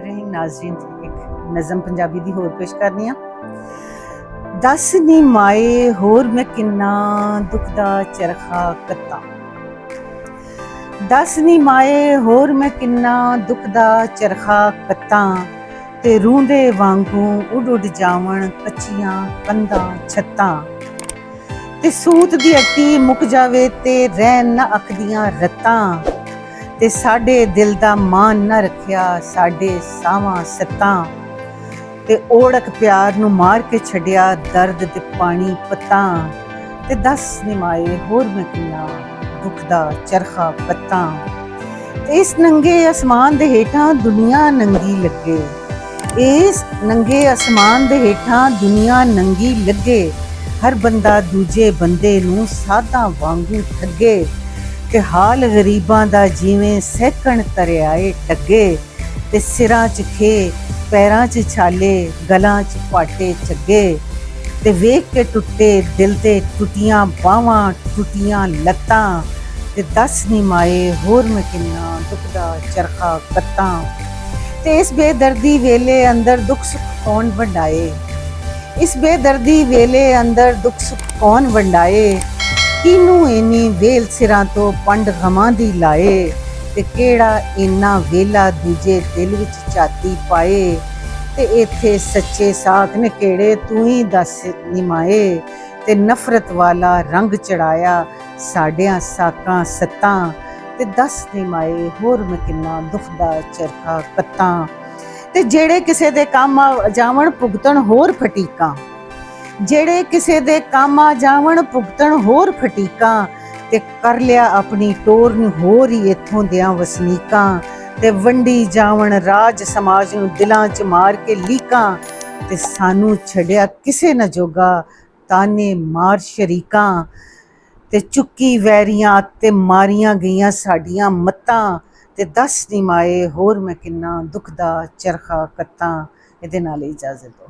रहीम नाज़रीन, एक नज़म पंजाबी दी होर पेश करनी आ। दस नी माए होर मैं किन्ना दुख दा चरखा कत्ता, दस नी माए होर मैं किन्ना दुख दा चरखा कत्ता, ते रूंदे वांगू उड़ उड़ जावण कच्चियां कंधां छत्तां, ते सूत दी हट्टी मुक जावे ते रहन ना अखदियां रत्तां, ते साडे दिल दा मान ना रखिया साडे सावां सत्तां, ते ओढ़क प्यार नू मार के छड्डिया दर्द ते पानी पत्तां, ते दस निमाए होर मैं किन्ना दुख दा चरखा पत्तां। ते इस नंगे आसमान दे हेठां दुनिया नंगी लगे, इस नंगे आसमान दे हेठां दुनिया नंगी लगे, हर बंदा दूजे बंदे नू साधा वांगू ठगे, ते हाल गरीबां दा जिवें सैकण दरियाए टगे, ते सिरां च खे पैरां च छाले गलां च पाटे चगे, ते वेख के टुटे दिल ते टुटियां बावां टुटियां लत्तां, ते दस नी माए होर मैं किन्ना दुख दा चरखा कत्तां। ते इस बेदर्दी वेले अंदर दुख सुख कौन वंडाए, इस बेदर्दी वेले अंदर दुख सुख कौन वंडाए, किनू इन्नी वेल सिरां तो पंड गमां दी लाए, ते केड़ा इन्ना वेला दूजे दिल विच झाती पाए, ते इत्थे सच्चे साथ ने केड़े तू ही दस निमाए, ते नफरत वाला रंग चढ़ाया साडियां साकां सत्तां, ते दस निमाए होर मैं किन्ना दुख दा चरखा कत्तां। ते जेड़े किसे दे कम जावण भुगतण होर फटीकां, जेड़े किसे दे काम आ जावण भुगतण होर फटीकां, ते कर लिया अपनी टोर नू होर ही इत्थों दियां वसनीकां, ते वंडी जावण राज समाज नू दिलां च मार के लीकां, ते सानू छड्डिया किसे न जोगा ताने मार शरीकां, ते चुक्की वैरियां ते मारियां गईयां साडियां मत्तां, ते दस निमाए होर मैं किन्ना दुख दा चरखा कत्तां। इहदे नाल इजाजत दो।